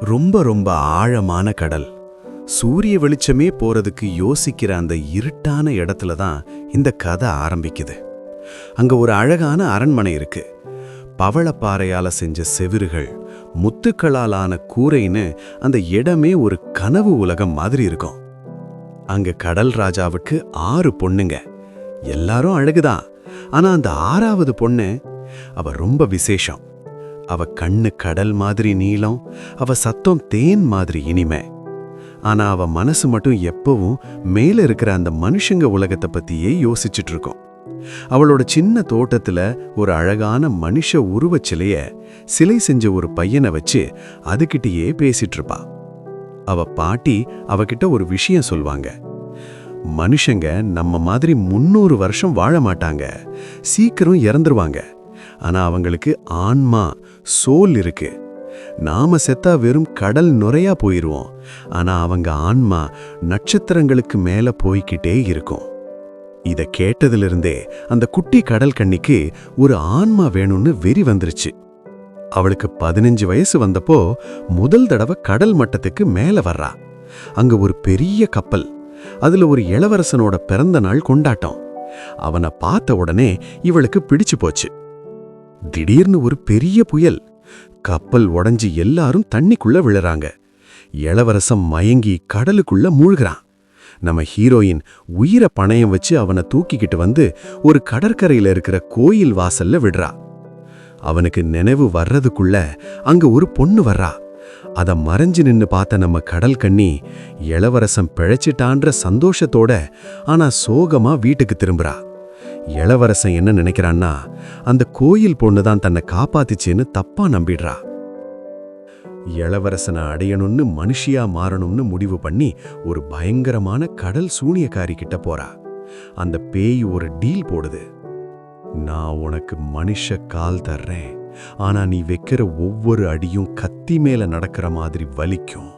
ரொம்ப ரொம்ப ஆழமான கடல். சூரிய வெளிச்சமே போறதுக்கு யோசிக்கிற அந்த இருட்டான இடத்துல தான் இந்த கதை ஆரம்பிக்குது. அங்க ஒரு அழகான அரண்மனை இருக்கு. பவளப்பாறையால செஞ்ச செவிறுகள், முத்துக்களாலான கூரைன்னு அந்த இடமே ஒரு கனவு உலகம் மாதிரி இருக்கும். அங்க கடல் ராஜாவுக்கு 6 பொண்ணுங்க. எல்லாரும் அழகுதான். ஆனா அந்த 6வது பொண்ணு, அவ ரொம்ப விசேஷம். அவ கண்ணு கடல் மாதிரி நீளம், அவ சத்தம் தேன் மாதிரி இனிமை. ஆனா அவ மனசு மட்டும் எப்பவும் மேல இருக்கிற அந்த மனுஷங்க உலகத்தை பத்தியே யோசிச்சுட்டு இருக்கும். அவளோட சின்ன தோட்டத்துல ஒரு அழகான மனுஷ உருவச்சிலைய சிலை செஞ்ச ஒரு பையனை வச்சு அதுகிட்டயே பேசிட்டு இருப்பா. அவ பாட்டி அவகிட்ட ஒரு விஷயம் சொல்வாங்க. மனுஷங்க நம்ம மாதிரி 300 வருஷம் வாழ மாட்டாங்க, சீக்கிரம் இறந்துருவாங்க. ஆனா அவங்களுக்கு ஆன்மா, சோல் இருக்கு. நாம செத்தா வெறும் கடல் நுரையா போயிருவோம். ஆனா அவங்க ஆன்மா நட்சத்திரங்களுக்கு மேல போய்கிட்டே இருக்கும். இத கேட்டதிலிருந்தே அந்த குட்டி கடல் கன்னிக்கு ஒரு ஆன்மா வேணும்னு வெறி வந்துருச்சு. அவளுக்கு 15 வயசு வந்தப்போ முதல் தடவை கடல் மட்டத்துக்கு மேல வர்றா. அங்க ஒரு பெரிய கப்பல், அதுல ஒரு இளவரசனோட பிறந்த நாள் கொண்டாட்டம். அவனை பார்த்த உடனே இவளுக்கு பிடிச்சு போச்சு. திடீர்னு ஒரு பெரிய புயல், கப்பல் உடைஞ்சு எல்லாரும் தண்ணிக்குள்ள விழுறாங்க. இளவரசன் மயங்கி கடலுக்குள்ள மூழ்கிறான். நம்ம ஹீரோயின் உயிரை பணயம் வச்சு அவனை தூக்கிக்கிட்டு வந்து ஒரு கடற்கரையில இருக்கிற கோயில் வாசல்ல விடுறா. அவனுக்கு நினைவு வர்றதுக்குள்ள அங்க ஒரு பொண்ணு வர்றா. அத மறைஞ்சு நின்னு பார்த்த நம்ம கடல் கன்னி இளவரசன் பிழைச்சிட்டான்ற சந்தோஷத்தோட ஆனா சோகமா வீட்டுக்கு திரும்புறா. இளவரசன் என்ன நினைக்கிறான்னா, அந்த கோயில் பொண்ணுதான் தன்னை காப்பாத்திச்சுன்னு தப்பா நம்பிடுறா. இளவரசனை அடையணும்னு மனுஷியா மாறணும்னு முடிவு பண்ணி ஒரு பயங்கரமான கடல் சூனியக்காரி கிட்ட போறா. அந்த பேய் ஒரு டீல் போடுது. நான் உனக்கு மனுஷ கால் தர்றேன், ஆனா நீ வைக்கிற ஒவ்வொரு அடியும் கத்தி மேல நடக்கிற மாதிரி வலிக்கும்.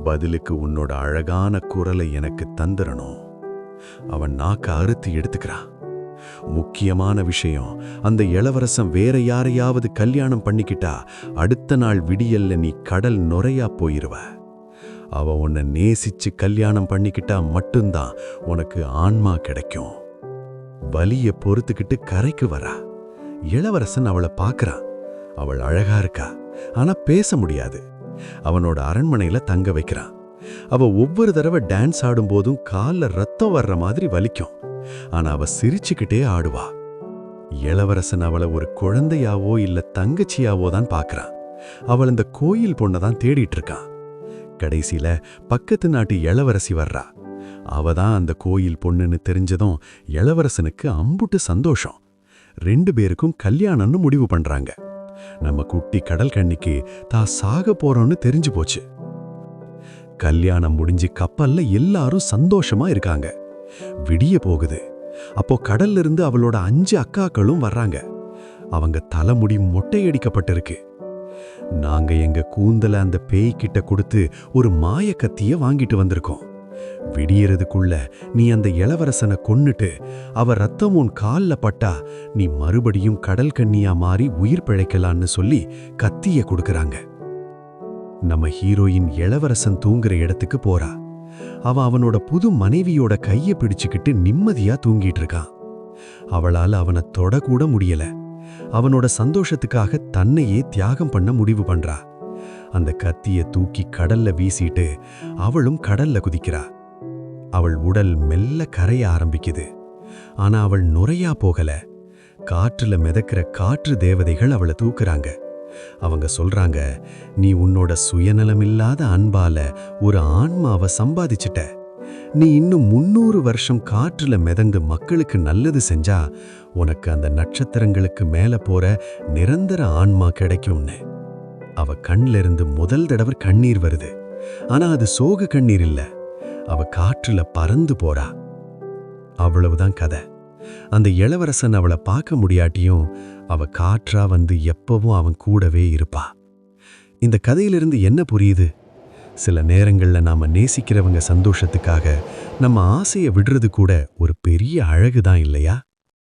பதிலுக்கு உன்னோட அழகான குரலை எனக்கு தந்துடணும். அவன் நாக்க அறுத்து எடுத்துக்கிறான். முக்கியமான விஷயம், அந்த இளவரசன் வேற யாரையாவது கல்யாணம் பண்ணிக்கிட்டா அடுத்த நாள் விடியல்ல நீ கடல் நுரையா போயிருவ. அவ உன்னை நேசிச்சு கல்யாணம் பண்ணிக்கிட்டா மட்டும்தான் உனக்கு ஆன்மா கிடைக்கும். வலிய பொறுத்துக்கிட்டு கரைக்கு வரா. இளவரசன் அவளை பார்க்கறான். அவள் அழகா இருக்கா, ஆனா பேச முடியாது. அவனோட அரண்மனையில தங்க வைக்கிறான். அவ ஒவ்வொரு தடவை டான்ஸ் ஆடும்போதும் கால்ல ரத்தம் வர்ற மாதிரி வலிக்கும். ஆனா அவ சிரிச்சுக்கிட்டே ஆடுவா. இளவரசன் அவளை ஒரு குழந்தையாவோ இல்ல தங்கச்சியாவோ தான் பார்க்கறான். அவள் இந்த கோயில் பொண்ணை தான் தேடிட்டு இருக்கான். கடைசியில பக்கத்து நாட்டு இளவரசி வர்றா. அவதான் அந்த கோயில் பொண்ணுன்னு தெரிஞ்சதும் இளவரசனுக்கு அம்புட்டு சந்தோஷம். 2 பேருக்கும் கல்யாணம்னு முடிவு பண்றாங்க. நம்ம குட்டி கடல் கன்னிக்கு தான் சாக போறோம்னு தெரிஞ்சு போச்சு. கல்யாணம் முடிஞ்சு கப்பல்ல எல்லாரும் சந்தோஷமா இருக்காங்க. விடிய போகுது. அப்போ கடல்ல இருந்து அவளோட 5 அக்காக்களும் வர்றாங்க. அவங்க தலைமுடி மொட்டையடிக்கப்பட்டிருக்கு. நாங்க எங்க கூந்தல அந்த பேய்கிட்ட கொடுத்து ஒரு மாய கத்திய வாங்கிட்டு வந்திருக்கோம். விடியறதுக்குள்ள நீ அந்த இளவரசனை கொன்னுட்டு அவ ரத்தம் உன் கால்ல பட்டா நீ மறுபடியும் கடல் கன்னியா மாறி உயிர் பிழைக்கலான்னு சொல்லி கத்திய கொடுக்கறாங்க. நம்ம ஹீரோயின் இளவரசன் தூங்குற இடத்துக்கு போறா. அவனோட புது மனைவியோட கைய பிடிச்சுக்கிட்டு நிம்மதியா தூங்கிட்டு இருக்கான். அவளால அவனை தொடக்கூட முடியல. அவனோட சந்தோஷத்துக்காக தன்னையே தியாகம் பண்ண முடிவு பண்றா. அந்த கத்திய தூக்கி கடல்ல வீசிட்டு அவளும் கடல்ல குதிக்கிறா. அவள் உடல் மெல்ல கரைய ஆரம்பிக்குது. ஆனா அவள் நுரையா போகல. காற்றுல மிதக்கிற காற்று தேவதைகள் அவளை தூக்குறாங்க. அவங்க சொல்றாங்க, நீ உன்னோட சுயநலமில்லாத அன்பால ஒரு ஆன்மாவை சம்பாதிச்சிட்ட. நீ இன்னும் 300 வருஷம் காற்றுல மிதந்து மக்களுக்கு நல்லது செஞ்சா உனக்கு அந்த நட்சத்திரங்களுக்கு மேல போற நிரந்தர ஆன்மா கிடைக்கும்னு. அவ கண்ல இருந்து முதல் தடவை கண்ணீர் வருது. ஆனா அது சோக கண்ணீர் இல்ல. அவ காற்றுல பறந்து போறா. அவ்வளவுதான் கதை. அந்த இளவரசன் அவளை பார்க்க முடியாட்டியும் அவ காற்றா வந்து எப்பவும் அவன் கூடவே இருப்பா. இந்த கதையிலிருந்து என்ன புரியுது? சில நேரங்கள்ல நாம நேசிக்கிறவங்க சந்தோஷத்துக்காக நம்ம ஆசையை விடுறது கூட ஒரு பெரிய அழகுதான் இல்லையா?